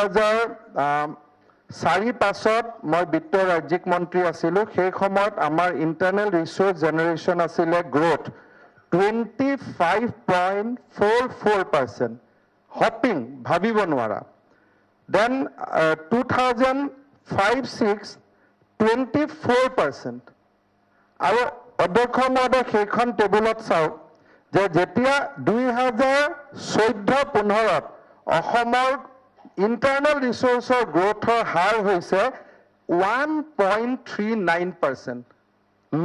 2004-5 মই বিত্ত ৰাজ্যিক মন্ত্ৰী আছিলোঁ সেই সময়ত আমাৰ ইণ্টাৰনেল ৰিচোৰ্চ জেনেৰেশ্যন আছিলে গ্ৰোথ 25.44%, হপিং ভাবিব নোৱাৰা। দেন 2005-6 24%। আৰু অধ্যক্ষ মহোদয় সেইখন টেবুলত চাওক যে যেতিয়া 2014-15 অসমৰ ইণ্টাৰনেল ৰিচোৰ্চৰ গ্ৰোথৰ হাৰ হৈছে 1.39%,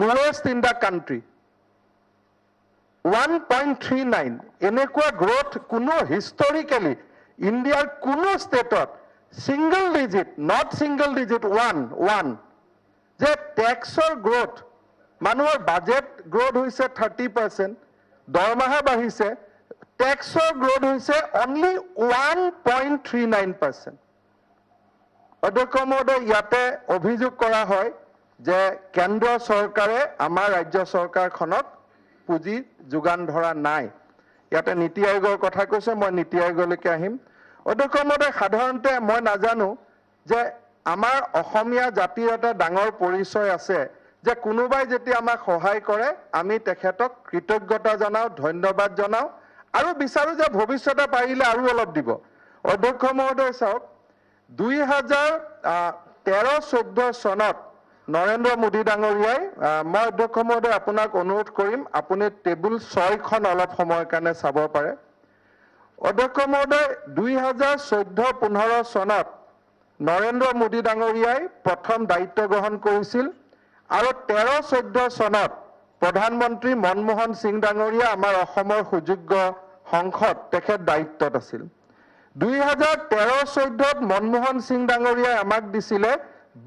লোৱেষ্ট ইন দ্য কাণ্ট্ৰি। 1.39 এনেকুৱা গ্ৰোথ কোনো হিষ্টৰিকেলি ইণ্ডিয়াৰ কোনো ষ্টেটত single digit, not single digit, one যে টেক্সৰ গ্ৰোথ, মানুহৰ বাজেট গ্ৰোথ হৈছে 30%, দৰমহা বাঢ়িছে, টেক্সৰ গ্ৰোথ হৈছে অনলি 1.39%। অধ্যক্ষ মহোদয়, ইয়াতে অভিযোগ কৰা হয় যে কেন্দ্ৰ চৰকাৰে আমাৰ ৰাজ্য চৰকাৰখনক পুঁজি যোগান ধৰা নাই। ইয়াতে নীতি আয়োগৰ কথা কৈছে, মই নীতি আয়োগলৈকে আহিম। অধ্যক্ষ মহোদয়, সাধাৰণতে মই নাজানো যে আমাৰ অসমীয়া জাতিৰ এটা ডাঙৰ পৰিচয় আছে যে কোনোবাই যেতিয়া আমাক সহায় কৰে আমি তেখেতক কৃতজ্ঞতা জনাওঁ, ধন্যবাদ জনাওঁ আৰু বিচাৰো যে ভৱিষ্যতে পাৰিলে আৰু অলপ দিব। অধ্যক্ষ মহোদয় চাওক, 2013-14 চনত নৰেন্দ্ৰ মোদী ডাঙৰীয়াই, মই অধ্যক্ষ মহোদয় আপোনাক অনুৰোধ কৰিম আপুনি টেবুল 6খন অলপ সময়ৰ কাৰণে চাব পাৰে। অধ্যক্ষ মহোদয়, 2014-15 চনত নৰেন্দ্ৰ মোদী ডাঙৰীয়াই প্ৰথম দায়িত্ব গ্ৰহণ কৰিছিল আৰু 13-14 চনত প্ৰধানমন্ত্ৰী মনমোহন সিং ডাঙৰীয়া আমাৰ অসমৰ সুযোগ্য সংসদ তেখেত দায়িত্বত আছিল। 2013-14ত মনমোহন সিং ডাঙৰীয়াই আমাক দিছিলে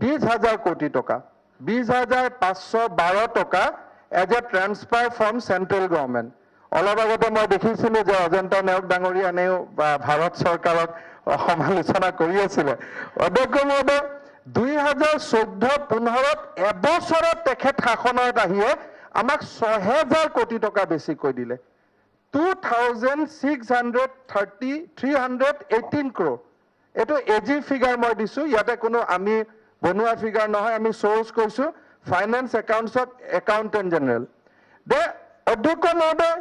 20,000 কোটি টকা, 20,512 টকা as a transfer from central government. অলপ আগতে মই দেখিছিলোঁ যে অজন্তা নেওগ ডাঙৰীয়া এনেও ভাৰত চৰকাৰক সমালোচনা কৰি আছিলে। অধ্যক্ষ মহোদয়, 2014-15ত এবছৰত তেখেত শাসনত আহিয়ে আমাক 6,000 কোটি টকা বেছিকৈ দিলে, 2,618 ক্ৰ'ৰ। এইটো এজি ফিগাৰ মই দিছোঁ, ইয়াতে কোনো আমি বনোৱা ফিগাৰ নহয়, আমি চ'ৰ্চ কৈছোঁ finance accounts of accountant general. দে অধ্যক্ষ মহোদয়,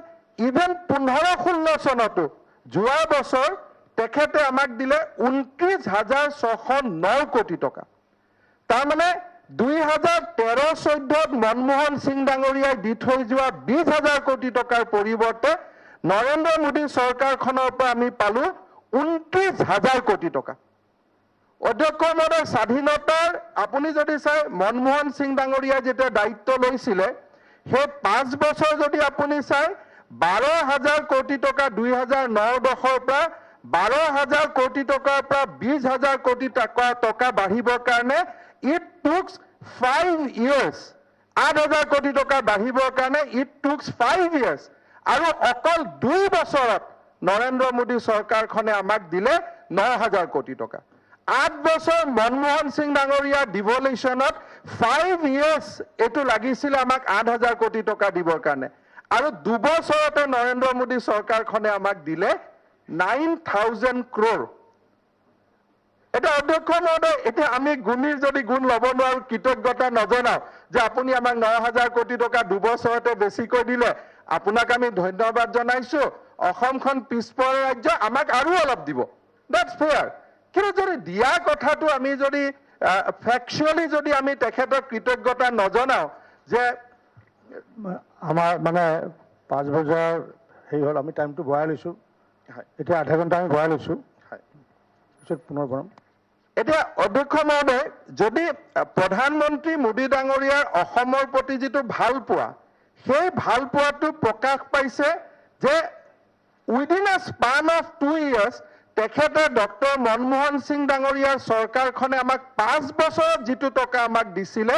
ইভেন 15-16 চনতো যোৱা বছৰ তেখেতে আমাক দিলে 29,609 কোটি টকা। তাৰমানে 2013-14ত মনমোহন সিং ডাঙৰীয়াই দি থৈ যোৱা 20,000 কোটি টকাৰ পৰিৱৰ্তে নৰেন্দ্ৰ মোদী চৰকাৰখনৰ পৰা আমি পালোঁ 29,000 কোটি টকা। অধ্যক্ষ মহোদয়, স্বাধীনতাৰ আপুনি যদি চাই মনমোহন সিং ডাঙৰীয়াই যেতিয়া দায়িত্ব লৈছিলে সেই 5 বছৰ যদি আপুনি চাই 12,000 কোটি টকা 2009-10ৰ পৰা 12,000 কোটি টকাৰ পৰা 20,000 কোটি টকা বাঢ়িবৰ কাৰণে ইট টুকস 5 years, 8,000 কোটি টকা বাঢ়িবৰ কাৰণে ইট টুকস 5 years। আৰু অকল 2 বছৰত নৰেন্দ্ৰ মোদী চৰকাৰখনে আমাক দিলে 9,000 কোটি টকা। 8 বছৰ মনমোহন সিং ডাঙৰীয়া ডিভলিউশ্যনত 5 years এইটো লাগিছিলে আমাক 8,000 কোটি টকা দিবৰ কাৰণে, আৰু 2 বছৰতে নৰেন্দ্ৰ মোদী চৰকাৰখনে আমাক দিলে 9,000 crore। এটা অধ্যক্ষ মহোদয়, এতিয়া আমি গুণীৰ যদি গুণ ল'ব নোৱাৰো, কৃতজ্ঞতা নজনাও যে আপুনি আমাক 9,000 কোটি টকা 2 বছৰতে বেছিকৈ দিলে, আপোনাক আমি ধন্যবাদ জনাইছোঁ, অসমখন পিছপৰা ৰাজ্য, আমাক আৰু অলপ দিব, দ্যাটছ ফেয়াৰ। কিন্তু যদি দিয়া কথাটো আমি যদি ফেকচুৱেলি যদি আমি তেখেতক কৃতজ্ঞতা নজনাও যে আমাৰ মানে 5 বজাৰ হেৰি হ'ল, আমি টাইমটো বঢ়াই লৈছোঁ, এতিয়া আধা ঘণ্টা আমি বঢ়াই লৈছোঁ, পিছত পুনৰ বঢ়াম। এতিয়া অধ্যক্ষ মহোদয়, যদি প্ৰধানমন্ত্ৰী মোদী ডাঙৰীয়াৰ অসমৰ প্ৰতি যিটো ভাল পোৱা, সেই ভাল পোৱাটো প্ৰকাশ পাইছে যে within a span of 2 years তেখেতে ডক্টৰ মনমোহন সিং ডাঙৰীয়াৰ চৰকাৰখনে আমাক 5 বছৰত যিটো টকা আমাক দিছিলে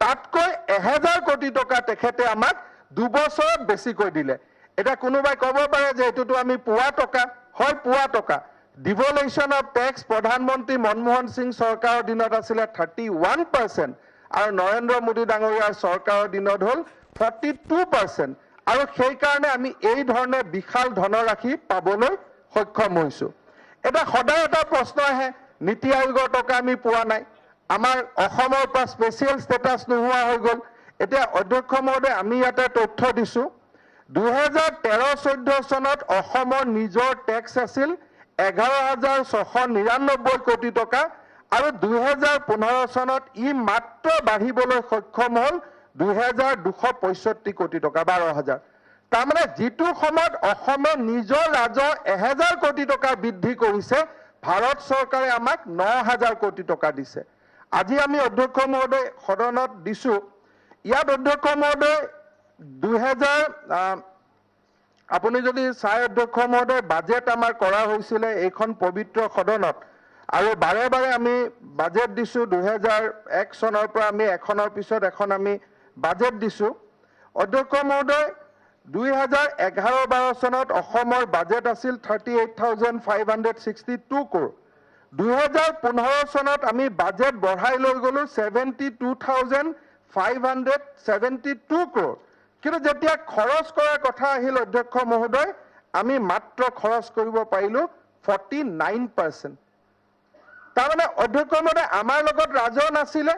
তাতকৈ 1,000 কোটি টকা তেখেতে আমাক 2 বছৰত বেছিকৈ দিলে। এটা কোনোবাই ক'ব পাৰে যে এটোটো আমি পুৱা টকা, হয় পুৱা টকা। ডিভলিউশ্যন অফ টেক্স প্ৰধানমন্ত্ৰী মনমোহন সিং চৰকাৰৰ দিনত আছিলে 31% আৰু নৰেন্দ্ৰ মোদী ডাঙৰীয়াৰ চৰকাৰৰ দিনত হ'ল 42%, আৰু সেই কাৰণে আমি এই ধৰণে বিশাল ধনৰাশি পাবলৈ সক্ষম হৈছোঁ। এটা সদায় এটা প্ৰশ্ন আহে নীতি আয়োগৰ টকা আমি পোৱা নাই আমাৰ অসমৰ পৰা স্পেচিয়েল ষ্টেটাছ নোহোৱা হৈ গ'ল এতিয়া অধ্যক্ষ মহোদয় আমি ইয়াতে তথ্য দিছো 2013-14 চনত অসমৰ নিজৰ টেক্স আছিল 11,699 কোটি টকা আৰু 2015 চনত ই মাত্ৰ বাঢ়িবলৈ সক্ষম হ'ল 2,265 কোটি টকা 12,000 তাৰমানে যিটো সময়ত অসমে নিজৰ ৰাজহ 1,000 কোটি টকা বৃদ্ধি কৰিছে ভাৰত চৰকাৰে আমাক 9,000 কোটি টকা দিছে আজি আমি অধ্যক্ষ মহোদয় সদনত দিছো ইয়াত অধ্যক্ষ মহোদয় 2000 আপুনি যদি চাই অধ্যক্ষ মহোদয় বাজেট আমাৰ কৰা হৈছিল এইখন পবিত্ৰ সদনত আৰু বাৰে বাৰে আমি বাজেট দিছো 2001 চনৰ পৰা আমি এখনৰ পিছত এখন আমি বাজেট দিছো অধ্যক্ষ মহোদয় 2011-12 চনত অসমৰ বাজেট আছিল 38,562 crore 2015 চনত আমি বাজেট বঢ়াই লৈ গলো 72,572 crore কিন্তু যেতিয়া খৰচ কৰাৰ কথা আহিল অধ্যক্ষ মহোদয় আমি মাত্ৰ খৰচ কৰিব পাৰিলো 49% তাৰমানে অধ্যক্ষ মহোদয় আমাৰ লগত ৰাজহ নাছিলে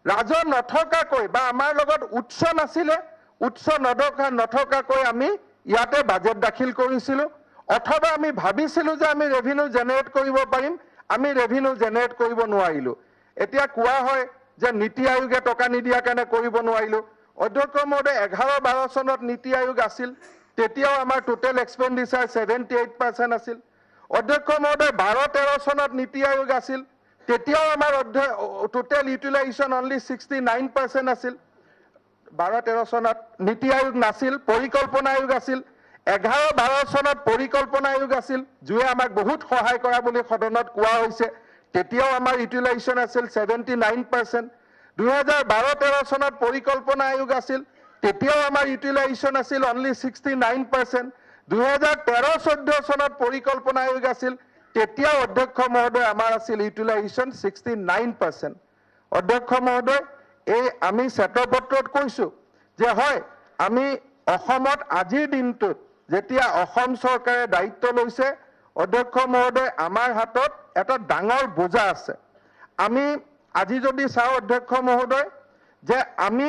ৰাজহ নথকাকৈ বা আমাৰ লগত উৎস নাছিলে উৎস নথকাকৈ আমি ইয়াতে বাজেট দাখিল কৰিছিলো অথবা আমি ভাবিছিলো যে আমি ৰেভিনিউ জেনাৰেট কৰিব পাৰিম আমি ৰেভিনিউ জেনাৰেট কৰিব নোৱাৰিলো এতিয়া কোৱা হয় যে নীতি আয়োগে টকা নিদিয়া কাৰণে কৰিব নোৱাৰিলো অধ্যক্ষ মহোদয় 11-12 চনত নীতি আয়োগ আছিল তেতিয়াও আমাৰ টোটেল এক্সপেন্ডিচাৰ 78% আছিল অধ্যক্ষ মহোদয় 12-13 চনত নীতি আয়োগ আছিল তেতিয়াও আমাৰ টোটেল ইউটিলাইজেশন অনলি 69% আছিল 12-13 চনত নীতি আয়োগ নাছিল পৰিকল্পনা আয়োগ আছিল 11-12 চনত পৰিকল্পনা আয়োগ আছিল যিয়ে আমাক বহুত সহায় কৰা বুলি সদনত কোৱা হৈছে তেতিয়াও আমাৰ ইউটিলাইজেশন আছিল 79% 2012-13 চনত পৰিকল্পনা আয়োগ আছিল তেতিয়াও আমাৰ ইউটিলাইজেশন আছিল অনলি 69% 2013-14 চনত পৰিকল্পনা আয়োগ আছিল তেতিয়াও অধ্যক্ষ মহোদয় আমাৰ আছিল ইউটিলাইজেশন 69% অধ্যক্ষ মহোদয় এই আমি শ্বেতপত্ৰত কৈছো যে হয় আমি অসমত আজিৰ দিনটোত যেতিয়া অসম চৰকাৰে দায়িত্ব লৈছে অধ্যক্ষ মহোদয় আমাৰ হাতত এটা ডাঙৰ বোজা আছে আমি আজি যদি চাও অধ্যক্ষ মহোদয় যে আমি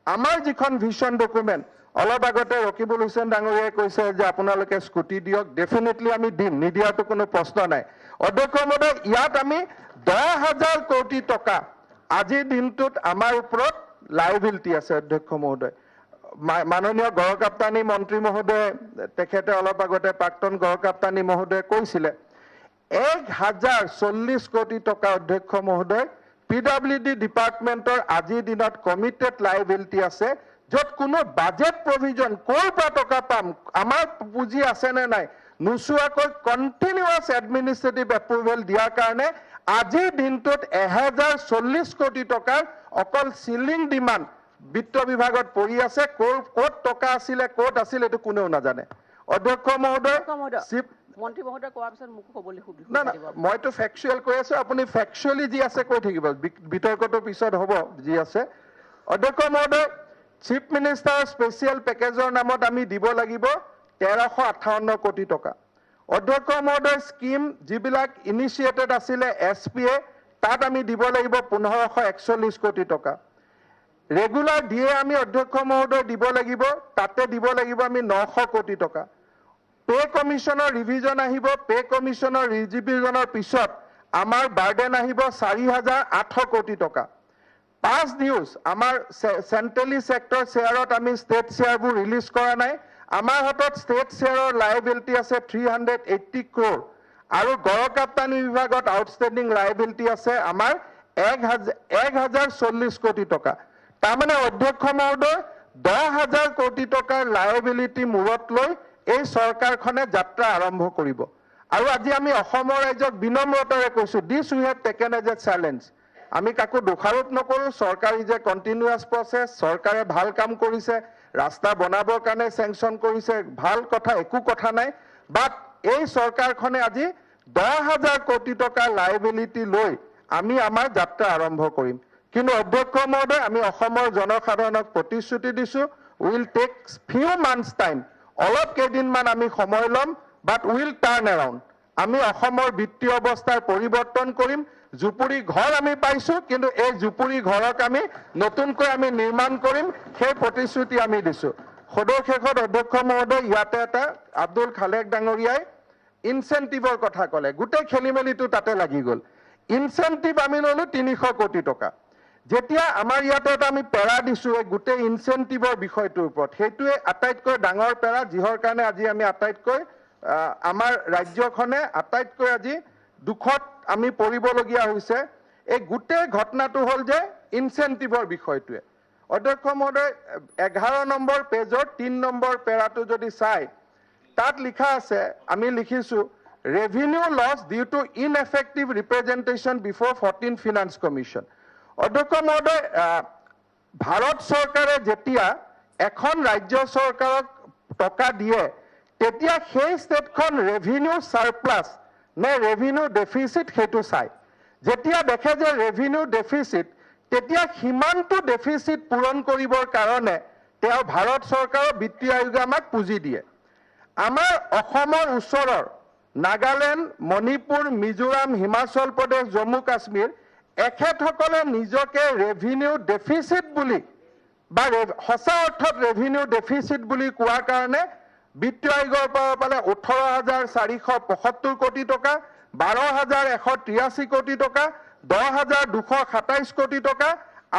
আমাৰ যিখন ভিজন ডকুমেন্ট অলপ আগতে ৰকিবুল হুছেইন ডাঙৰীয়াই কৈছে যে আপোনালোকে স্কুটি দিয়ক ডেফিনেটলি আমি দিম নিদিয়াটো কোনো প্ৰশ্ন নাই অধ্যক্ষ মহোদয় ইয়াত আমি 10,000 কোটি টকা আজিৰ দিনটোত আমাৰ ওপৰত লাইবিলিটি আছে অধ্যক্ষ মহোদয় মাননীয় গড়কাপ্তানী মন্ত্ৰী মহোদয় তেখেতে অলপ আগতে প্ৰাক্তন গড়কাপ্তানী মহোদয় কৈছিলে 1,040 কোটি টকা অধ্যক্ষ মহোদয় পিডব্লিউডি ডিপাৰ্টমেন্টৰ আজিৰ দিনত কমিটেড লাইবিলিটি আছে যত কোনো বাজেট প্ৰভিজন কোৰ পৰা টকা পাম আমাৰ পুঁজি আছে নে নাই নুচুৱাকৈ কন্টিনিউয়াস এডমিনিষ্ট্ৰেটিভ এপ্ৰুভেল দিয়াৰ কাৰণে আজিৰ দিনটোত 1,040 কোটি টকাৰ অকল সিলিং ডিমান্ড বিত্ত বিভাগত পৰি আছে কোট টকা আছিল কোট আছিল এটো কোনেও নাজানে অধ্যক্ষ মহোদয় চিফ মন্ত্ৰী মহোদয় কোৱাৰ পিছত মোক ক'বলৈ সুবিধা না না মইতো ফ্যাকচুয়াল কৈ আছো আপুনি ফ্যাকচুয়ালি যি আছে কৈ থাকিব বিতৰ্কটো পিছত হ'ব যি আছে অধ্যক্ষ মহোদয় চিফ মিনিষ্টাৰ স্পেচিয়েল পেকেজৰ নামত আমি দিব লাগিব 1,358 কোটি টকা অধ্যক্ষ মহোদয় স্কিম যিবিলাক ইনিশিয়েটেড আছিল এছপিএ তাত আমি দিব লাগিব 1,541 কোটি টকা ৰেগুলাৰ দিয়ে আমি অধ্যক্ষ মহোদয় দিব লাগিব তাতে দিব লাগিব আমি 900 কোটি টকা পে কমিশনৰ ৰিভিজন আহিব পে কমিশনৰ ৰিভিজনৰ পিছত আমাৰ বাৰ্ডেন আহিব 4,800 কোটি টকা পাঁচ নিউজ আমাৰ সেন্ট্ৰেলি সেক্টৰ শেয়াৰত আমি ষ্টেট শেয়াৰবোৰ ৰিলিজ কৰা নাই আমাৰ হাতত ষ্টেট শেয়াৰৰ লায়াবিলিটি আছে 380 crore আৰু গড়কাপ্তানী বিভাগত আউটষ্টেণ্ডিং লায়াবিলিটি আছে আমাৰ 1,040 কোটি টকা তাৰমানে অধ্যক্ষ মহোদয় 10,000 কোটি টকাৰ লায়াবিলিটি মূৰত লৈ এই চৰকাৰখনে যাত্ৰা আৰম্ভ কৰিব আৰু আজি আমি অসমৰ ৰাজ্যক বিনম্ৰতাৰে কৈছো this we have taken as a challenge আমি কাকো দোষাৰোপ নকৰো চৰকাৰী যে কন্টিনিউয়াস প্ৰসেস চৰকাৰে ভাল কাম কৰিছে ৰাস্তা বনাবৰ কাৰণে স্যাংচন কৰিছে ভাল কথা একো কথা নাই বাট এই চৰকাৰখনে আজি 10,000 কোটি টকা লায়াবিলিটি লৈ আমি আমাৰ যাত্ৰা আৰম্ভ কৰিম কিন্তু অধ্যক্ষ মহোদয় আমি অসমৰ জনসাধাৰণক প্ৰতিশ্ৰুতি দিছো will take few months time অলপ কেইদিনমান আমি সময় লম বাট উইল টাৰ্ন এৰাউণ্ড আমি অসমৰ বিত্তীয় অৱস্থাৰ পৰিৱৰ্তন কৰিম জুপুৰি ঘৰ আমি পাইছো কিন্তু এই জুপুৰি ঘৰক আমি নতুনকৈ আমি নিৰ্মাণ কৰিম সেই প্ৰতিশ্ৰুতি আমি দিছো সদশেষত অধ্যক্ষ মহোদয় ইয়াতে এটা আব্দুল খালেক ডাঙৰীয়াই ইনচেন্টিভৰ কথা ক'লে গোটেই খেলিমেলিটো তাতে লাগি গ'ল ইনচেন্টিভ আমি ললো 300 কোটি টকা যেতিয়া আমাৰ ইয়াতে এটা আমি পেৰা দিছো এই গোটেই ইনচেন্টিভৰ বিষয়টোৰ ওপৰত সেইটোৱে আটাইতকৈ ডাঙৰ পেৰা যিহৰ কাৰণে আজি আমি আটাইতকৈ আমাৰ ৰাজ্যখনে আটাইতকৈ আজি দুখত আমি পৰিবলগীয়া হৈছে এই গোটেই ঘটনাটো হ'ল যে ইনচেন্টিভৰ বিষয়টোৱে অধ্যক্ষ মহোদয় 11 নম্বৰ পেজৰ 3 নম্বৰ পেৰাটো যদি চাই তাত লিখা আছে আমি লিখিছো revenue loss due to ineffective representation before 14th finance commission অধ্যক্ষ মহোদয় ভাৰত চৰকাৰে যেতিয়া এখন ৰাজ্য চৰকাৰক টকা দিয়ে তেতিয়া সেই ষ্টেটখন ৰেভিনিউ সাৰপ্লাস নে ৰেভিনিউ ডেফিচিট সেইটো চাই যেতিয়া দেখে যে ৰেভিনিউ ডেফিচিট তেতিয়া হিমানটো ডেফিচিট পূৰণ কৰিবৰ কাৰণে তেওঁ ভাৰত চৰকাৰৰ বিত্তীয় আয়োগে আমাক পুঁজি দিয়ে আমাৰ অসমৰ ওচৰৰ নাগালেণ্ড মণিপুৰ মিজোৰাম হিমাচল প্ৰদেশ জম্মু কাশ্মীৰ এখেতসকলে নিজকে ৰেভিনিউ ডেফিচিট বুলি বা সঁচা অৰ্থত ৰেভিনিউ ডেফিচিট বুলি কোৱাৰ কাৰণে বিত্তীয় আয়োগৰ পৰা পালে 18,475 কোটি টকা 12,183 কোটি টকা 10,227 কোটি টকা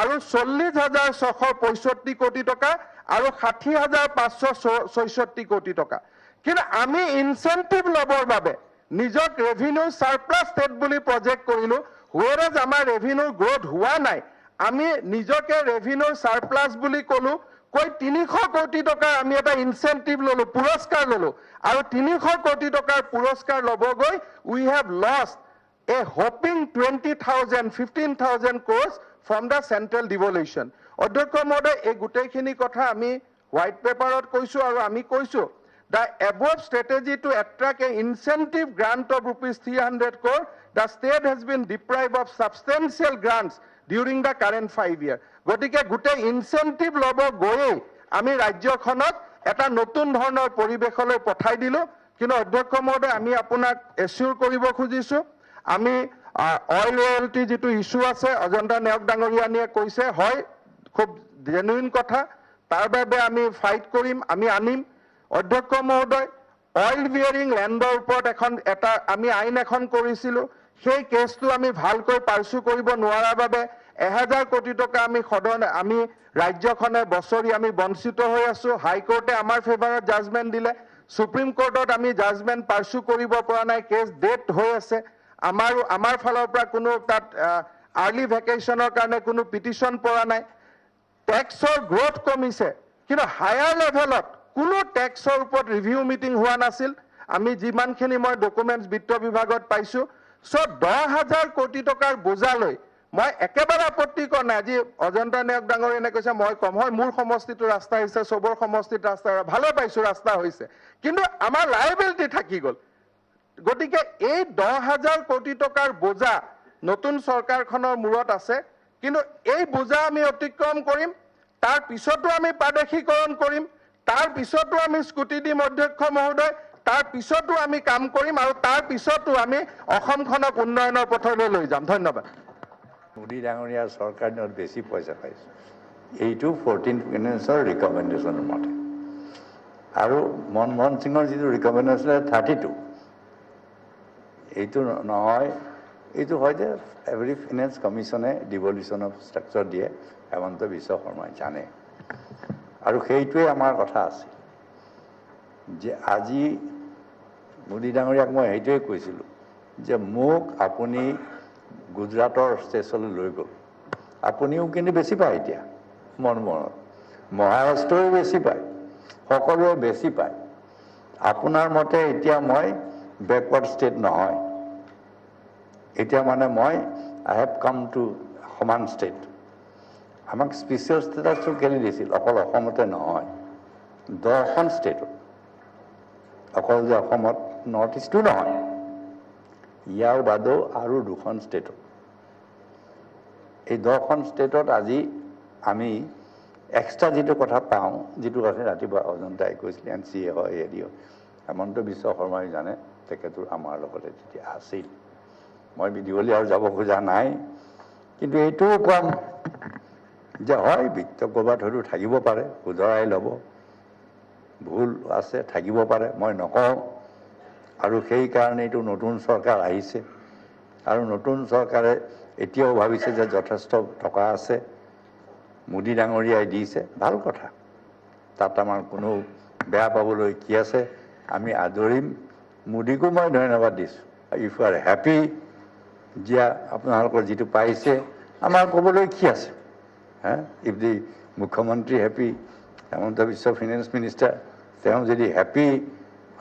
আৰু 40,665 কোটি টকা আৰু 60,566 কোটি টকা কিন্তু আমি ইনচেন্টিভ লবৰ বাবে নিজক ৰেভিনিউ সাৰপ্লাস ষ্টেট বুলি প্ৰজেক্ট কৰিলো হুৱেৰাজ আমাৰ ৰেভিনিউ গ্ৰোথ হোৱা নাই আমি নিজকে ৰেভিনিউ সাৰপ্লাস বুলি ক'লো কৈ 300 কোটি টকা আমি এটা ইনচেন্টিভ ললো পুৰস্কাৰ ললো আৰু 300 কোটি টকাৰ পুৰস্কাৰ লবগৈ we have lost a whopping 20,000 15,000 crores from the central devolution অধ্যক্ষ মহোদয় এই গোটেইখিনি কথা আমি হোৱাইট পেপাৰত কৈছো আৰু আমি কৈছো the above strategy to attract a incentive grant of rupees 300 crore the state has been deprived of substantial grants during the current 5 year গটিকে গোটেই ইনচেন্টিভ লব গৈ আমি ৰাজ্যখনক এটা নতুন ধৰণৰ পৰিবেশলৈ পঠাই দিলো কিন্তু অধ্যক্ষ মহোদয় আমি আপোনাক এচিউৰ কৰিব খুজিছো আমি অইল ৰয়েলটি যেটো ইস্যু আছে অজন্তা নেওক ডাঙৰীয়ানিয়ে কৈছে হয় খুব জেনুইন কথা তাৰ বাবে আমি ফাইট কৰিম আমি আনিম অধ্যক্ষ মহোদয় অইল বিয়াৰিং ল্যান্ডৰ ওপৰত এটা আমি আইন এখন কৰিছিলো সেই কেছটো আমি ভালকৈ পাৰ্সু কৰিব নোৱাৰাৰ বাবে 1000 কোটি টকা আমি সদন আমি ৰাজ্যখনে বছৰি আমি বঞ্চিত হৈ আছো হাইকোৰ্টে আমাৰ ফেভাৰত জাজমেন্ট দিলে সুপ্ৰিম কোৰ্টত আমি জাজমেন্ট পাৰ্সু কৰিব পৰা নাই কেছ ডেট হৈ আছে আমাৰ ফালৰ পৰা কোনো তাত আৰ্লি ভেকেশনৰ কাৰণে কোনো পিটিশন পৰা নাই ট্যাক্সৰ গ্ৰোথ কমিছে কিন্তু হায়াৰ লেভেলত কোনো ট্যাক্সৰ ওপৰত ৰিভিউ মিটিং হোৱা নাছিল আমি যিমানখিনি মই ডকুমেন্টছ বিত্ত বিভাগত পাইছো সো 10,000 কোটি টকাৰ বোজালৈ মই একেবাৰে আপত্তি কৰা নাই আজি অজন্তা নেওক ডাঙৰীয়ানে কৈছে মই কম হয় মোৰ সমষ্টিটো ৰাস্তা হৈছে সবৰ সমষ্টিত ৰাস্তা ভালে পাইছো ৰাস্তা হৈছে কিন্তু আমাৰ লায়াবিলিটি থাকি গ'ল গটিকে এই 10,000 কোটি টকাৰ বোজা নতুন চৰকাৰখনৰ মূৰত আছে কিন্তু এই বোজা আমি অতিক্ৰম কৰিম তাৰ পিছতো আমি প্ৰাদেশিকৰণ কৰিম তাৰ পিছতো আমি স্কুটি দিম অধ্যক্ষ মহোদয় তাৰ পিছতো আমি কাম কৰিম আৰু তাৰ পিছতো আমি অসমখনক উন্নয়নৰ পথলৈ লৈ যাম ধন্যবাদ মোদী ডাঙৰীয়াৰ চৰকাৰত বেছি পইচা পাইছে এইটো 14th ফিনান্সৰ ৰিকমেণ্ডেশ্যনৰ মতে আৰু মনমোহন সিঙৰ যিটো ৰিকমেণ্ডেশ্যন 32 এইটো নহয় এইটো হয় যে এভৰি ফিনান্স কমিশনে ডিভলিউশ্যন অফ ষ্ট্ৰাকচাৰ দিয়ে হেমন্ত বিশ্ব শৰ্মাই জানে আৰু সেইটোৱে আমাৰ কথা আছে যে আজি মোদী ডাঙৰীয়াক মই সেইটোৱে কৈছিলোঁ যে মোক আপুনি গুজৰাটৰ ষ্টেচনলৈ লৈ গ'ল আপুনিও কিন্তু বেছি পায় এতিয়া মনমোহনত মহাৰাষ্ট্ৰও বেছি পায় সকলোৱে বেছি পায় আপোনাৰ মতে এতিয়া মই বেকৱাৰ্ড ষ্টেট নহয় এতিয়া মানে মই আই হেভ কাম টু সমান ষ্টেট আমাক স্পেচিয়েল ষ্টেটাছটো কেলে দিছিল অকল অসমতে নহয় 10খন ষ্টেটত অকল যে অসমত নৰ্থ ইষ্টো নহয় ইয়াৰ বাদেও আৰু 2খন ষ্টেটত এই 10খন ষ্টেটত আজি আমি এক্সট্ৰা যেটো কথা পাওঁ যেটো কথা ৰাতিপুৱা অজন্তাই কৈছিল এনচিএ হয় হেৰি হয় হেমন্ত বিশ্ব শৰ্মাই জানে তেখেতৰ আমাৰ লগতে তেতিয়া আছিল। মই দীঘলীয়া আৰু যাব খোজা নাই, কিন্তু এইটোও কম যে হয় বিত্ত ক'ৰবাত হয়তো থাকিব পাৰে, শুধৰাই ল'ব, ভুল আছে থাকিব পাৰে, মই নকওঁ। আৰু সেইকাৰণে এইটো নতুন চৰকাৰ আহিছে, আৰু নতুন চৰকাৰে এতিয়াও ভাবিছে যে যথেষ্ট টকা আছে, মোদী ডাঙৰীয়াই দিছে, ভাল কথা, তাত আমাৰ কোনো বেয়া পাবলৈ কি আছে, আমি আদৰিম। মোদীকো মই ধন্যবাদ দিছোঁ। ইফ ইউ আৰ হেপী যে আপোনালোকৰ যিটো পাইছে, আমাৰ ক'বলৈ কি আছে? ইফ দি মুখ্যমন্ত্ৰী হেপী, হেমন্ত বিশ্ব ফাইনেন্স মিনিষ্টাৰ তেওঁ যদি হেপী,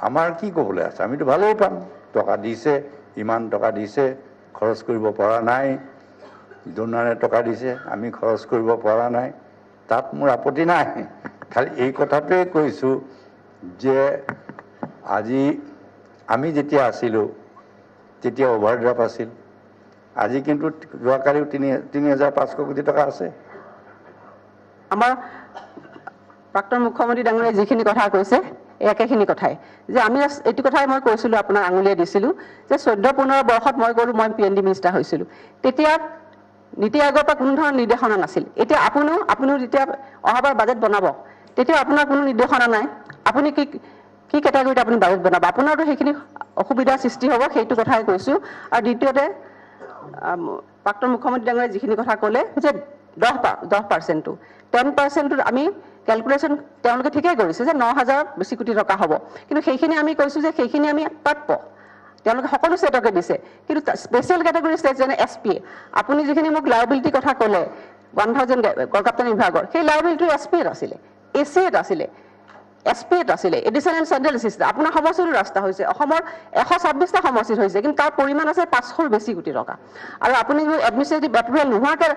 আমাৰ কি ক'বলৈ আছে? আমিতো ভালেই পাম। টকা দিছে, ইমান টকা দিছে, খৰচ কৰিব পৰা নাই, ডোনাৰে টকা দিছে, আমি খৰচ কৰিব পৰা নাই, তাত মোৰ আপত্তি নাই। খালি এই কথাটোৱে কৈছোঁ যে আজি আমি যেতিয়া আছিলোঁ তেতিয়া অভাৰড্ৰাফ্ট আছিল, আজি কিন্তু যোৱাকালিও ৩,৫০০ কোটি টকা আছে। আমাৰ প্ৰাক্তন মুখ্যমন্ত্ৰী ডাঙৰীয়াই যিখিনি কথা কৈছে একেখিনি কথাই, যে আমি এইটো কথাই মই কৈছিলোঁ, আপোনাক আঙুলিয়াই দিছিলোঁ যে 14-15 বৰ্ষত মই গ'লোঁ, মই PND মিনিষ্টাৰ হৈছিলোঁ, তেতিয়া নীতি আয়োগৰ পৰা কোনো ধৰণৰ নিৰ্দেশনা নাছিল। এতিয়া আপুনিও যেতিয়া অহাবাৰ বাজেট বনাব, তেতিয়া আপোনাৰ কোনো নিৰ্দেশনা নাই, আপুনি কি কেটাগৰীত আপুনি বাজেট বনাব, আপোনাৰতো সেইখিনি অসুবিধাৰ সৃষ্টি হ'ব, সেইটো কথাই কৈছোঁ। আৰু দ্বিতীয়তে প্ৰাক্তন মুখ্যমন্ত্ৰী ডাঙৰীয়াই যিখিনি কথা ক'লে যে 10%টো 10%টোত আমি কেলকুলেশ্যন তেওঁলোকে ঠিকেই কৰিছে যে 9,000 বেছি কোটি টকা হ'ব, কিন্তু সেইখিনি আমি কৈছোঁ যে সেইখিনি আমি প্ৰাপ্য, তেওঁলোকে সকলো ষ্টেটকে দিছে, কিন্তু স্পেচিয়েল কেটেগৰী ষ্টেট যেনে SPA, আপুনি যিখিনি মোক লাইবিলিটিৰ কথা ক'লে 1000 কলকাতা বিভাগৰ, সেই লাইবিলিটি SPAত আছিলে, ACAত আছিলে, SPAত আছিলে, এডিশ্যনেল চেণ্ট্ৰেল এচিষ্টেণ্ট। আপোনাৰ সমষ্টিটো ৰাস্তা হৈছে, অসমৰ 126টা সমষ্টিত হৈছে, কিন্তু তাৰ পৰিমাণ আছে 500ৰ বেছি কোটি টকা। আৰু আপুনি এডমিনিষ্ট্ৰেটিভ এপ্ৰুভেল নোহোৱাকৈ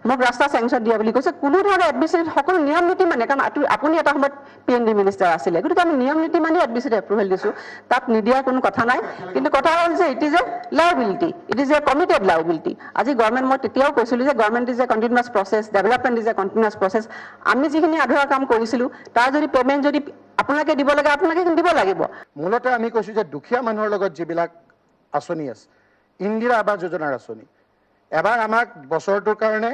মোক ৰাস্তা চেংচন দিয়া বুলি কৈছে, কোনো ধৰণৰ এডমিনিষ্ট্ৰেটিভ সকলো নিয়ম নীতি মানে, কাৰণ আপুনি এটা সময়ত PND মিনিষ্টাৰ আছিলে, গতিকে আমি নিয়ম নীতি মানি এডমিনিষ্ট্ৰেটিভ এপ্ৰুভেল দিছোঁ, তাত নিদিয়াৰ কোনো কথা নাই। কিন্তু কথা হ'ল যে it is A liability, it is A committed liability. আজি গভৰ্ণমেণ্ট, মই তেতিয়াও কৈছিলোঁ যে government is a continuous process, development is a continuous process. আমি যিখিনি আধৰুৱা কাম কৰিছিলোঁ তাৰ যদি পে'মেণ্ট যদি আপোনালোকে দিব লাগে, আপোনালোকে দিব লাগিব। মূলতে আমি কৈছোঁ যে দুখীয়া মানুহৰ লগত যিবিলাক আঁচনি আছে, ইন্দিৰা আৱাস যোজনাৰ আঁচনি, এবাৰ আমাক বছৰটোৰ কাৰণে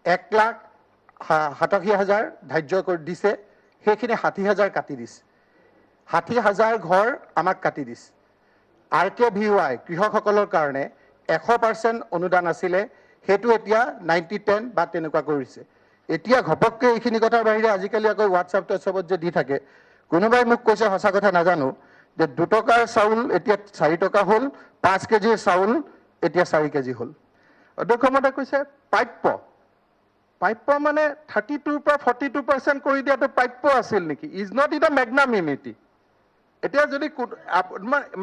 1,87,000 ধাৰ্য কৰি দিছে, সেইখিনি 60,000 কাটি দিছে, 60,000 ঘৰ আমাক কাটি দিছে। RKVY কৃষকসকলৰ কাৰণে 100% অনুদান আছিলে, সেইটো এতিয়া 90-10 বা তেনেকুৱা কৰিছে। এতিয়া ঘপককৈ এইখিনি কথাৰ বাহিৰে আজিকালি আকৌ হোৱাটছআপ যে দি থাকে, কোনোবাই মোক কৈছে, সঁচা কথা নাজানো, যে 2 টকাৰ চাউল এতিয়া 4 টকা হ'ল, 5 কেজিৰ চাউল এতিয়া 4 কেজি হ'ল। অধ্যক্ষ মহোদয়ে কৈছে প্ৰাপ্য মানে 32 পৰা 42% কৰি দিয়াটো প্ৰাপ্য আছিল নেকি? ইজ নট ইট এ মেগনামিনিটি। এতিয়া যদি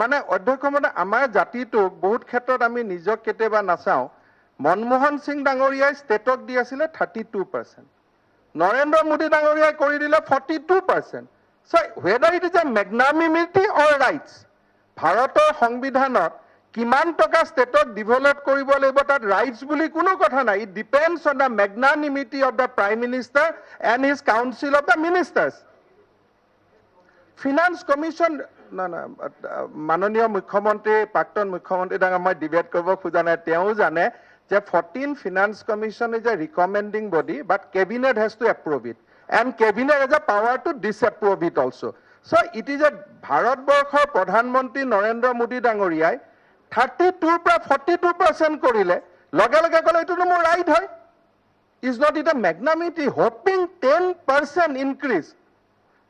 মানে অধ্যক্ষ মহোদয়, আমাৰ জাতিটোক বহুত ক্ষেত্ৰত আমি নিজক কেতিয়াবা নাচাওঁ। মনমোহন সিং ডাঙৰীয়াই ষ্টেটক দি আছিলে 32%, নৰেন্দ্ৰ মোদী ডাঙৰীয়াই কৰি দিলে 42%। So whether it is a magnanimity or rights, ভাৰতৰ সংবিধানত কিমান টকা ষ্টেটক ডেভেলপ কৰিব লাগিব তাত ৰাইটছ বুলি কোনো কথা নাই। It depends on the magnanimity of the prime minister and his council of the ministers. Finance commission মাননীয় মুখ্যমন্ত্ৰী, প্ৰাক্তন মুখ্যমন্ত্ৰী ডাঙৰ মই ডিবেট কৰিব খোজা নাই, তেওঁ জানে যে 14 finance commission is a recommending body, but cabinet has to approve it, and cabinet has a power to disapprove it also. So it is a ভাৰতবৰ্ষৰ প্ৰধানমন্ত্ৰী নৰেন্দ্ৰ মোদী ডাঙৰীয়াই 32 পৰা 42% কৰিলে, লগে লগে ক'লে এইটো মোৰ ৰাইট হয়। Is not it a magnanimity whopping 10% increase.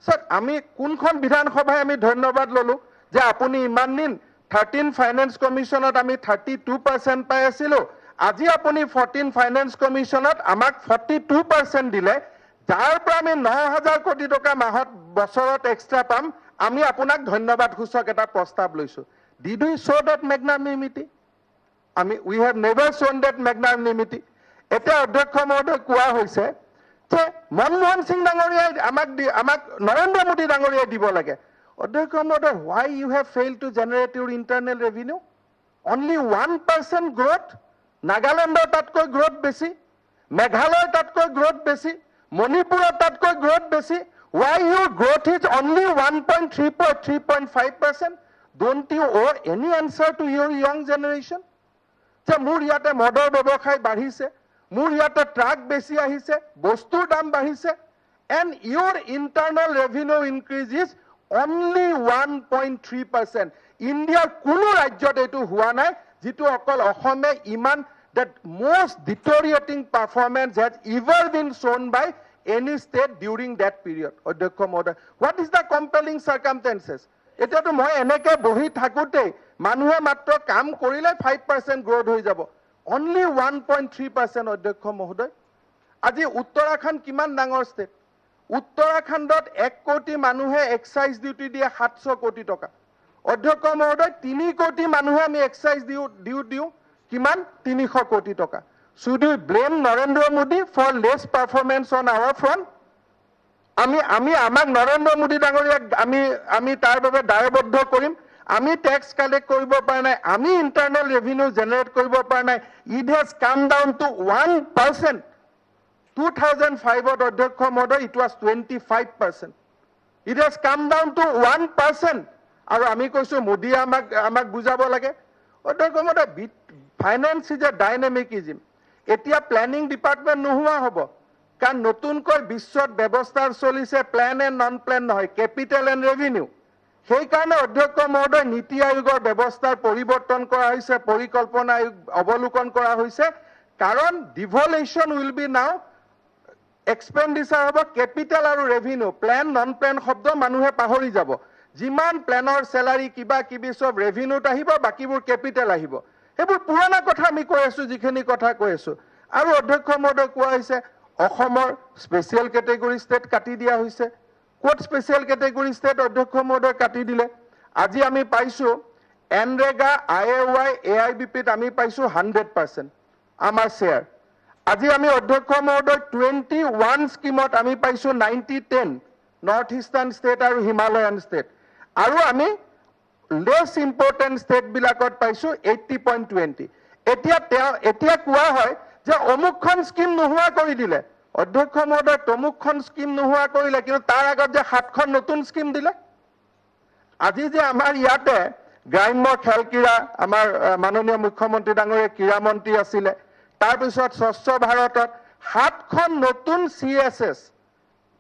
Sir, আমি কোনখন বিধানসভাই আমি ধন্যবাদ ল'লোঁ যে আপুনি ইমান দিন 13 ফাইনেন্স কমিশ্যনত আমি 32% পাই আছিলোঁ, আজি আপুনি 14 ফাইনেন্স কমিশ্যনত আমাক 42% দিলে, যাৰ পৰা আমি 9,000 কোটি টকা মাহত বছৰত এক্সট্ৰা পাম। আমি আপোনাক ধন্যবাদ সূচক এটা প্ৰস্তাৱ লৈছোঁ। Did we show that magnanimity? We have never shown that magnanimity. এতিয়া অধ্যক্ষ মহোদয় কোৱা হৈছে যে মনমোহন সিং ডাঙৰীয়াই আমাক নৰেন্দ্ৰ মোদী ডাঙৰীয়াই দিব লাগে। অধ্যক্ষ মহোদয়, why you have failed to generate your internal revenue? Only 1% growth. নাগালেণ্ডৰ তাতকৈ গ্ৰোথ বেছি, মেঘালয়ৰ তাতকৈ গ্ৰোথ বেছি, মণিপুৰৰ তাতকৈ গ্ৰোথ বেছি। Why your growth is only 1.3.5%? Don't you owe any answer to your young generation? যে মোৰ ইয়াতে মদৰ ব্যৱসায় বাঢ়িছে, মোৰ ইয়াতে ট্ৰাক বেছি আহিছে, বস্তুৰ দাম বাঢ়িছে, and your internal revenue increase is only 1.3%. ইণ্ডিয়াৰ কোনো ৰাজ্যত এইটো হোৱা নাই, যিটো অকল অসমে ইমান that most deteriorating performance has ever been shown by any state during that period. অধ্যক্ষ মহোদয়, what is the compelling circumstances? এতিয়াতো মই এনেকে বহি থাকোঁতে মানুহে মাত্ৰ কাম কৰিলে 5% গ্ৰোথ হৈ যাব, only 1.3%. অধ্যক্ষ মহোদয়, আজি উত্তৰাখণ্ড কিমান ডাঙৰ ষ্টেট? উত্তৰাখণ্ডত 1 কোটি মানুহে এক্সাইজ ডিউটি দিয়ে 700 কোটি টকা। অধ্যক্ষ মহোদয়, 3 কোটি মানুহে আমি এক্সাইজ দিওঁ কিমান? 300 কোটি টকা। Should we blame Narendra Modi for less performance on our front? আমি আমাক নৰেন্দ্ৰ মোদী ডাঙৰীয়াক আমি তাৰ বাবে দায়বদ্ধ কৰিম? আমি টেক্স কালেক্ট কৰিব পৰা নাই, আমি ইণ্টাৰনেল ৰেভিনিউ জেনেৰেট কৰিব পৰা নাই। ইট হেজ কাম ডাউন টু 1%. 2005 অধ্যক্ষ মহোদয় ইট ৱাজ 25%. ইট হেজ কাম ডাউন টু 1%. আৰু আমি কৈছো মোদীয়ে আমাক বুজাব লাগে। অধ্যক্ষ মহোদয়, ফাইনেন্স ইজ এ ডাইনামিকিজম। এতিয়া প্লেনিং ডিপাৰ্টমেণ্ট নোহোৱা হ'ব, কাৰণ নতুনকৈ বিশ্বত ব্যৱস্থাৰ চলিছে প্লেন এণ্ড নন প্লেন নহয়, কেপিটেল এণ্ড ৰেভিনিউ। সেইকাৰণে অধ্যক্ষ মহোদয় নীতি আয়োগৰ ব্যৱস্থাৰ পৰিৱৰ্তন কৰা হৈছে, পৰিকল্পনা আয়োগ অৱলোকন কৰা হৈছে, কাৰণ ডিভলিউশ্যন উইল বি নাও এক্সপেণ্ডিচাৰ হ'ব কেপিটেল আৰু ৰেভিনিউ। প্লেন নন প্লেন শব্দ মানুহে পাহৰি যাব। যিমান প্লেনৰ চেলাৰী কিবা কিবি চব ৰেভিনিউত আহিব, বাকীবোৰ কেপিটেল আহিব। সেইবোৰ পুৰণা কথা আমি কৈ আছো, যিখিনি কথা কৈ আছো। আৰু অধ্যক্ষ মহোদয় কোৱা হৈছে অসমৰ স্পেচিয়েল কেটেগৰী ষ্টেট কাটি দিয়া হৈছে। ক'ত স্পেচিয়েল কেটেগৰী ষ্টেট অধ্যক্ষ মহোদয় কাটি দিলে? আজি আমি পাইছো এনৰেগা, IAY, AIBPত আমি পাইছো 100% আমাৰ শ্বেয়াৰ। আজি আমি অধ্যক্ষ মহোদয় 21 স্কিমত আমি পাইছো 90-10, নৰ্থ ইষ্টাৰ্ণ ষ্টেট আৰু হিমালয়ান ষ্টেট। আৰু আমি লেছ ইম্পৰ্টেণ্ট ষ্টেটবিলাকত পাইছো 80.20। এতিয়া কোৱা হয় যে অমুকখন স্কিম নোহোৱা কৰি দিলে। অধ্যক্ষ মহোদয়, তমুকখন স্কিম নোহোৱা কৰিলে, কিন্তু তাৰ আগত যে 7খন নতুন স্কিম দিলে। আজি যে আমাৰ ইয়াতে গ্ৰাম্য খেল ক্ৰীড়া, আমাৰ মাননীয় মুখ্যমন্ত্ৰী ডাঙৰীয়া ক্ৰীড়া মন্ত্ৰী আছিলে, তাৰপিছত স্বচ্ছ ভাৰতত 7খন নতুন CSS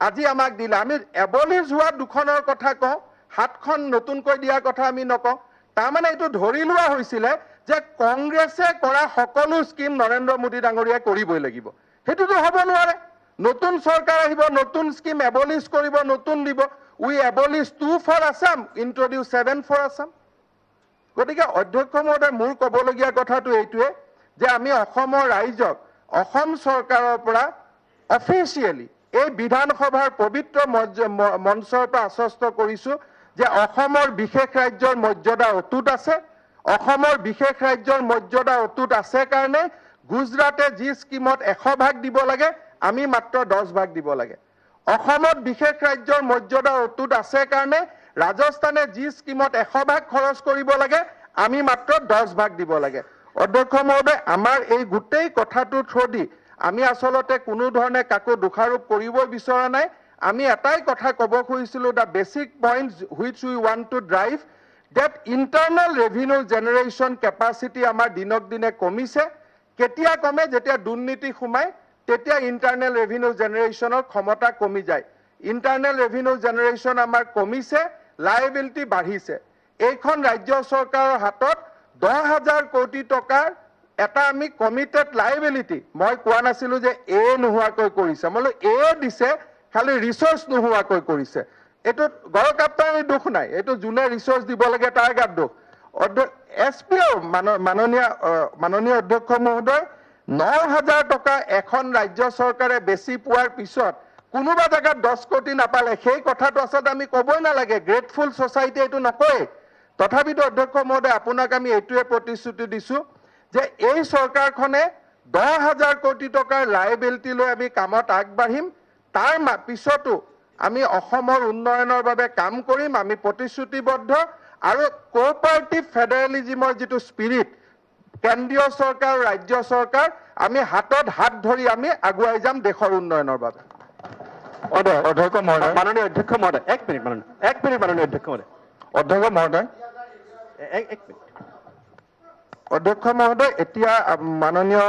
আজি আমাক দিলে। আমি এবলিজ হোৱা 2খনৰ কথা কওঁ, 7খন নতুনকৈ দিয়াৰ কথা আমি নকওঁ। তাৰমানে এইটো ধৰি লোৱা হৈছিলে যে কংগ্ৰেছে কৰা সকলো স্কিম নৰেন্দ্ৰ মোদী ডাঙৰীয়াই কৰিবই লাগিব। সেইটোতো হ'ব নোৱাৰে। নতুন চৰকাৰ আহিব, নতুন স্কিম এবলিজ কৰিব, নতুন দিব। We abolish 2 for Assam, introduce 7 for Assam. গতিকে অধ্যক্ষ মহোদয়, মোৰ ক'বলগীয়া কথাটো এইটোৱে যে আমি অসমৰ ৰাইজক অসম চৰকাৰৰ পৰা অফিচিয়েলি এই বিধানসভাৰ পবিত্ৰ মঞ্চৰ পৰা আশ্বস্ত কৰিছো যে অসমৰ বিশেষ ৰাজ্যৰ মৰ্যাদা অটুট আছে। অসমৰ বিশেষ ৰাজ্যৰ মৰ্যাদা অটুট আছে কাৰণে গুজৰাটে যি স্কিমত 100% দিব লাগে, আমি মাত্ৰ 10% দিব লাগে। অসমত বিশেষ ৰাজ্যৰ মৰ্যাদা অটুট আছে কাৰণে ৰাজস্থানে যি স্কিমত 100% খৰচ কৰিব লাগে, আমি মাত্ৰ 10% দিব লাগে। অধ্যক্ষ মহোদয়, আমাৰ এই গোটেই কথাটোৰ থ্ৰুদি আমি আচলতে কোনো ধৰণে কাকো দোষাৰোপ কৰিবই বিচৰা নাই। আমি এটাই কথা ক'ব খুজিছিলোঁ, the basic points which we want to drive that internal revenue generation capacity আমাৰ দিনক দিনে কমিছে। কেতিয়া কমে? যেতিয়া দুৰ্নীতি সোমায়, তেতিয়া ইণ্টাৰনেল ৰেভিনিউ জেনেৰেশ্যনৰ ক্ষমতা কমি যায়। ইণ্টাৰনেল ৰেভিনিউ জেনেৰেশ্যন আমাৰ কমিছে, লাইবিলিটি বাঢ়িছে। এইখন ৰাজ্য চৰকাৰৰ হাতত 10,000 কোটি টকাৰ এটা আমি কমিটেড লাইবিলিটি, মই কোৱা নাছিলোঁ যে নোহোৱাকৈ কৰিছে, মই দিছে, খালি ৰিচোৰ্চ নোহোৱাকৈ কৰিছে। এইটো গড়কাপ্তানিৰ দোষ নাই, এইটো যোনে ৰিচোৰ্চ দিব লাগে তাৰ গাত দোষ। SPO মাননীয় অধ্যক্ষ মহোদয়, 9,000 টকা এখন ৰাজ্য চৰকাৰে বেছি পোৱাৰ পিছত কোনোবা জেগাত 10 কোটি নাপালে, সেই কথাটো আচলতে আমি ক'বই নালাগে। গ্ৰেটফুল ছ'চাইটি এইটো নকয়। তথাপিতো অধ্যক্ষ মহোদয়, আপোনাক আমি এইটোৱে প্ৰতিশ্ৰুতি দিছোঁ যে এই চৰকাৰখনে 10,000 কোটি টকাৰ লাইবিলিটি লৈ আমি কামত আগবাঢ়িম। তাৰ পিছতো আমি অসমৰ উন্নয়নৰ বাবে কাম কৰিম। আমি প্ৰতিশ্ৰুতিবদ্ধ। আৰু কোঅপাৰেটিভ ফেডাৰেলিজিমৰ যিটো স্পিৰিট, কেন্দ্ৰীয় চৰকাৰ আৰু ৰাজ্য চৰকাৰ আমি হাতত হাত ধৰি আমি আগুৱাই যাম দেশৰ উন্নয়নৰ বাবে। অধ্যক্ষ মহোদয়, মাননীয় অধ্যক্ষ মহোদয়, এক মিনিট মাননীয় অধ্যক্ষ মহোদয়। অধ্যক্ষ মহোদয়, অধ্যক্ষ মহোদয়, এতিয়া মাননীয়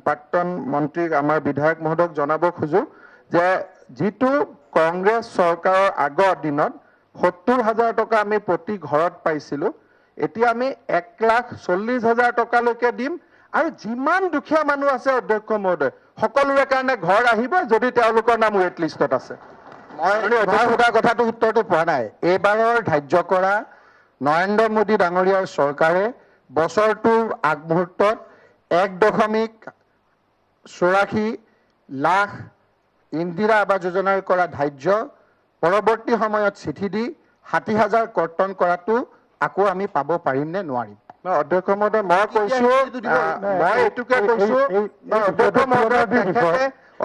প্ৰাক্তন মন্ত্ৰীক আমাৰ বিধায়ক মহোদয়ক জনাব খোজো যে যিটো কংগ্ৰেছ চৰকাৰৰ আগৰ দিনত 70,000 টকা আমি প্ৰতি ঘৰত পাইছিলো, এতিয়া আমি 1,40,000 টকালৈকে দিম। আৰু যিমান দুখীয়া মানুহ আছে অধ্যক্ষ মহোদয়, সকলোৰে কাৰণে ঘৰ আহিব যদি তেওঁলোকৰ নাম ৱেট লিষ্টত আছে। মই সোধা কথাটো উত্তৰটো পোৱা নাই। এইবাৰৰ ধাৰ্য কৰা নৰেন্দ্ৰ মোদী ডাঙৰীয়াৰ চৰকাৰে বছৰটোৰ আগমুহূৰ্তত 1.84 লাখ ইন্দিৰা আৱাস যোজনাৰ কৰা ধাৰ্য পৰৱৰ্তী সময়ত চিঠি দি 60,000 কৰ্তন কৰাটো আকৌ আমি পাব পাৰিম নে নোৱাৰিম? অধ্যক্ষ মহোদয়, মই কৈছো, মই এইটোকে কৈছো,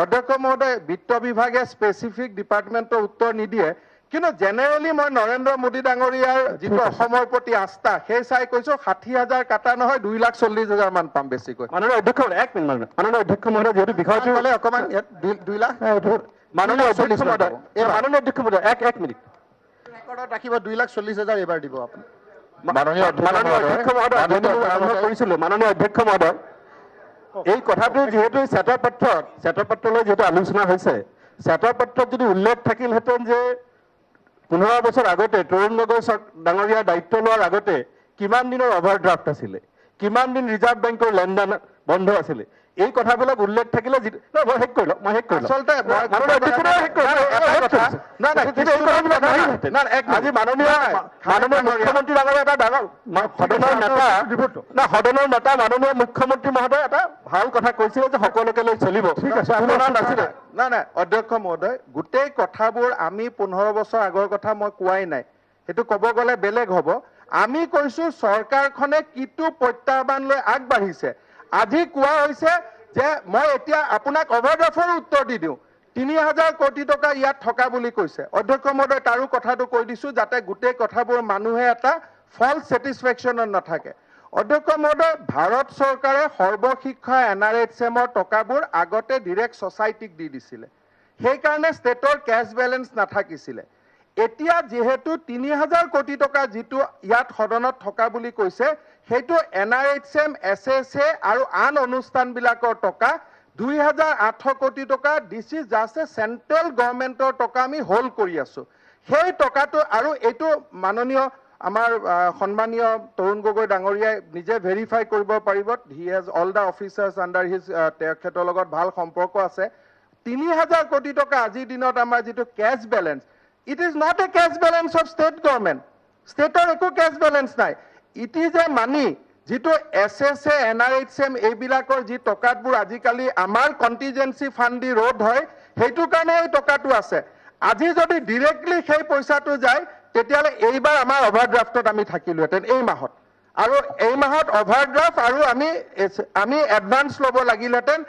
অধ্যক্ষ মহোদয় বিত্ত বিভাগে স্পেচিফিক ডিপাৰ্টমেণ্টৰ উত্তৰ নিদিয়ে, কিন্তু জেনেৰেলি মই নৰেন্দ্ৰ মোদী ডাঙৰীয়াৰ যিটো অসমৰ প্ৰতি আস্থা সেই চাই কৈছো 60,000 কাটা নহয় 2,40,000 মান পাম বেছিকৈ। মাননীয় অধ্যক্ষ এক মিনিট, মাননীয় অধ্যক্ষ মহোদয় যিহেতু বিষয়টো ক'লে অকণমান 2 লাখ মাননীয় অধ্যক্ষ মহোদয়, মাননীয় অধ্যক্ষ মহোদয় এক মিনিট ৰেকৰ্ডত ৰাখিব। 2,40,000 এইবাৰ দিব আপুনি। মাননীয় অধ্যক্ষ মহোদয় আৰম্ভ কৰিছিলো। মাননীয় অধ্যক্ষ মহোদয়, এই কথাটো যিহেতু শ্বেতপত্ৰলৈ যিহেতু আলোচনা হৈছে, শ্বেতপত্ৰত যদি উল্লেখ থাকিলহেঁতেন যে 15 বছৰ আগতে তৰুণ গগৈ ডাঙৰীয়াৰ দায়িত্ব লোৱাৰ আগতে কিমান দিনৰ অভাৰড্ৰাফ্ট আছিলে, কিমান দিন ৰিজাৰ্ভ বেংকৰ লেনদেন বন্ধ আছিলে, এই কথাবিলাক উল্লেখ থাকিলে মই শেষ কৰি লওঁ। আচলতে আজি মাননীয় মুখ্যমন্ত্ৰী ডাঙৰীয়া এটা ডাঙৰ সদনৰ নেতা মাননীয় মুখ্যমন্ত্ৰী মহোদয় এটা ভাল কথা কৈছিলে যে সকলোকে লৈ চলিব। নাছিলে নাই অধ্যক্ষ মহোদয়, গোটেই কথাবোৰ আমি 15 বছৰ আগৰ কথা মই কোৱাই নাই, সেইটো ক'ব গ'লে বেলেগ হ'ব। আমি কৈছো চৰকাৰখনে কিটো প্ৰত্যাহ্বান লৈ আগবাঢ়িছে। আজি কোৱা হৈছে যে মই এতিয়া আপোনাক অভাৰড্ৰাফ্টৰ উত্তৰ দি দিওঁ, 3,000 কোটি টকা ইয়াত থকা বুলি কৈছে। অধ্যক্ষ মহোদয়, তাৰো কথাটো কৈ দিছো যাতে গোটেই কথাবোৰ মানুহে এটা ফল্ছ ছেটিছফেকশ্যনত নাথাকে। অধ্যক্ষ মহোদয়, ভাৰত চৰকাৰে সৰ্বশিক্ষা NRHM-ৰ টকাবোৰ আগতে ডিৰেক্ট ছ'চাইটিক দি দিছিলে, সেইকাৰণে ষ্টেটৰ কেছ বেলেঞ্চ নাথাকিছিলে। এতিয়া যিহেতু 3,000 কোটি টকা যিটো ইয়াত সদনত থকা বুলি কৈছে, সেইটো NRHM, SSA আৰু আন অনুষ্ঠানবিলাকৰ টকা 2,800 কোটি টকা। This is just a central গভৰ্ণমেণ্টৰ টকা আমি হোল্ড কৰি আছো। সেই টকাটো আৰু এইটো মাননীয় আমাৰ সন্মানীয় তৰুণ গগৈ ডাঙৰীয়াই নিজে ভেৰিফাই কৰিব পাৰিব। He has all the officers under his, তেখেতৰ লগত ভাল সম্পৰ্ক আছে। 3,000 কোটি টকা আজিৰ দিনত আমাৰ যিটো cash balance, it is not a cash balance of state government. ষ্টেটৰ একো কেছ বেলেঞ্চ নাই। ইট ইজ এ মানি যিটো SSA, NRHM এইবিলাকৰ যি টকাবোৰ আজিকালি আমাৰ কণ্টিজেঞ্চি ফাণ্ড দি ৰোধ হয়, সেইটো কাৰণে এই টকাটো আছে। আজি যদি ডিৰেক্টলি সেই পইচাটো যায়, তেতিয়াহ'লে এইবাৰ আমাৰ অভাৰড্ৰাফ্টত আমি থাকিলোহেঁতেন এই মাহত, আৰু এই মাহত অভাৰড্ৰাফ্ট আৰু আমি এডভান্স ল'ব লাগিলহেঁতেন।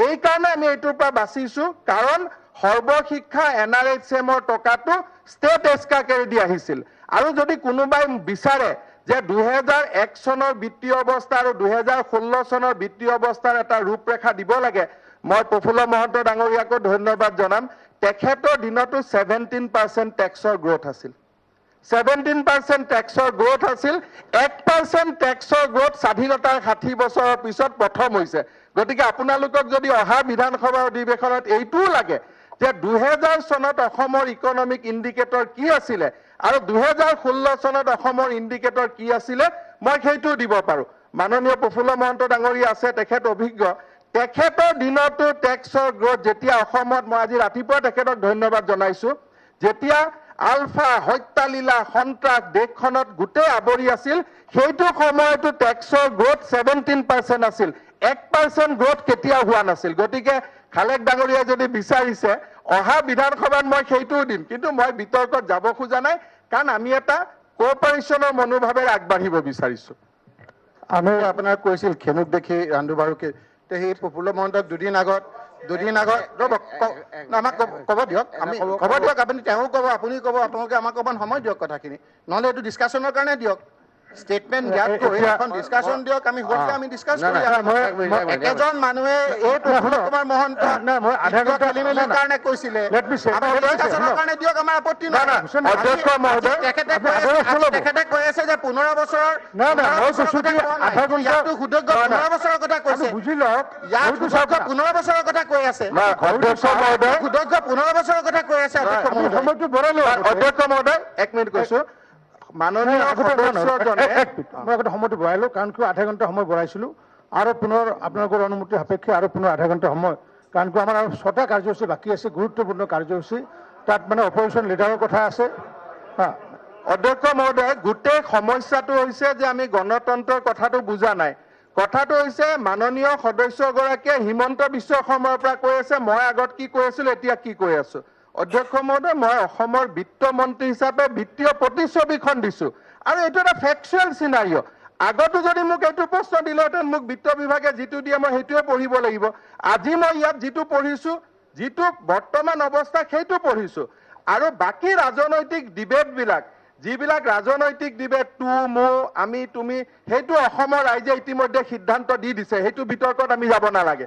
এইকাৰণে আমি এইটোৰ পৰা বাচিছো, কাৰণ সৰ্বশিক্ষা NRHM-ৰ টকাটো ষ্টেট এছকাকেৰে দি আহিছিল। আৰু যদি কোনোবাই বিচাৰে যে 2001 চনৰ বিত্তীয় অৱস্থা আৰু 2016 চনৰ বিত্তীয় অৱস্থাৰ এটা ৰূপৰেখা দিব লাগে, মই প্ৰফুল্ল মহন্ত ডাঙৰীয়াকো ধন্যবাদ জনাম। তেখেতৰ দিনতো 17% টেক্সৰ গ্ৰোথ আছিল, 17% টেক্সৰ গ্ৰোথ আছিল। 1% টেক্সৰ গ্ৰোথ স্বাধীনতাৰ 60 বছৰৰ পিছত প্ৰথম হৈছে। গতিকে আপোনালোকক যদি অহা বিধানসভা অধিৱেশনত এইটোও লাগে যে 2000 চনত অসমৰ ইকনমিক ইণ্ডিকেটৰ কি আছিলে আৰু 2016 চনত অসমৰ ইণ্ডিকেটৰ কি আছিলে, মই সেইটোও দিব পাৰোঁ। মাননীয় প্ৰফুল্ল মহন্ত ডাঙৰীয়া আছে, তেখেত অভিজ্ঞ। তেখেতৰ দিনতো টেক্সৰ গ্ৰোথ যেতিয়া অসমত, মই আজি ৰাতিপুৱা তেখেতক ধন্যবাদ জনাইছোঁ, যেতিয়া আলফা, হত্যালীলা, সন্ত্ৰাস দেশখনত গোটেই আৱৰি আছিল, সেইটো সময়তো টেক্সৰ গ্ৰোথ 17% আছিল। 1% গ্ৰোথ কেতিয়াও হোৱা নাছিল। গতিকে খালেক ডাঙৰীয়াই যদি বিচাৰিছে অহা বিধানসভাত মই সেইটোও দিম, কিন্তু মই বিতৰ্কত যাব খোজা নাই, কাৰণ আমি এটা কোঅপাৰেশ্যনৰ মনোভাৱেৰে আগবাঢ়িব বিচাৰিছোঁ। আমি আপোনাৰ কৈছিল খেনুক দেখি ৰান্ধো বাৰুকে, সেই প্ৰফুল্ল মহন্তক দুদিন আগত ৰ'ব, আমাক ক'ব দিয়ক, আপুনি তেওঁ ক'ব, আপুনি ক'ব, আপোনালোকে আমাক অকণমান সময় দিয়ক কথাখিনি, নহ'লে এইটো ডিছকাশ্যনৰ কাৰণে দিয়ক। ষ্টেটমেণ্ট দিয়াতকৈ এখন ডিছকাশ্যন দিয়ক, আমি হোৱাটছএপ আমি ডিছকাছ কৰি আছোঁ। একেজন মানুহে এই প্ৰফুল্ল কুমাৰ মহন্ত খেলিমেলিৰ কাৰণে কৈছিলে, ডিছকাশ্যনৰ কাৰণে দিয়ক, আমাৰ আপত্তি নাই। তেখেতে কৈ আছে যে 15 বছৰৰ ইয়াতো সুদক্ষ 15 বছৰৰ কথা কৈছে, ইয়াত সুদক্ষ 15 বছৰৰ কথা কৈ আছে, সুদক্ষ 15 বছৰৰ কথা কৈ আছে। অধ্যক্ষ মহোদয় 1 মিনিট কৈছো, মাননীয় সদস্যজনে মই আগতে সময়টো বঢ়াই লওঁ, কাৰণ কিয় আধা ঘণ্টা সময় বঢ়াইছিলোঁ আৰু পুনৰ আপোনালোকৰ অনুমতি সাপেক্ষে আৰু পুনৰ আধা ঘণ্টা সময়, কাৰণ কিয় আমাৰ আৰু 6টা কাৰ্যসূচী বাকী আছে, গুৰুত্বপূৰ্ণ কাৰ্যসূচী, তাত মানে অপজিশ্যন লিডাৰৰ কথা আছে। অধ্যক্ষ মহোদয়, গোটেই সমস্যাটো হৈছে যে আমি গণতন্ত্ৰৰ কথাটো বুজা নাই। কথাটো হৈছে মাননীয় সদস্যগৰাকীয়ে হিমন্ত বিশ্ব শৰ্মাৰ পৰা কৈ আছে, মই আগত কি কৈ আছিলো এতিয়া কি কৈ আছো। অধ্যক্ষ মহোদয়, মই অসমৰ বিত্তমন্ত্ৰী হিচাপে বিত্তীয় প্ৰতিচ্ছবিখন দিছো, আৰু এইটো এটা ফেকচুৱেল চিনাৰিঅ'। আগতো যদি মোক এইটো প্ৰশ্ন দিলেহেঁতেন, মোক বিত্ত বিভাগে যিটো দিয়ে মই সেইটোৱে পঢ়িব লাগিব। আজি মই ইয়াত যিটো পঢ়িছো, যিটো বৰ্তমান অৱস্থা সেইটো পঢ়িছো, আৰু বাকী ৰাজনৈতিক ডিবেটবিলাক, যিবিলাক ৰাজনৈতিক ডিবেট তু মু আমি তুমি, সেইটো অসমৰ ৰাইজে ইতিমধ্যে সিদ্ধান্ত দি দিছে, সেইটো বিতৰ্কত আমি যাব নালাগে।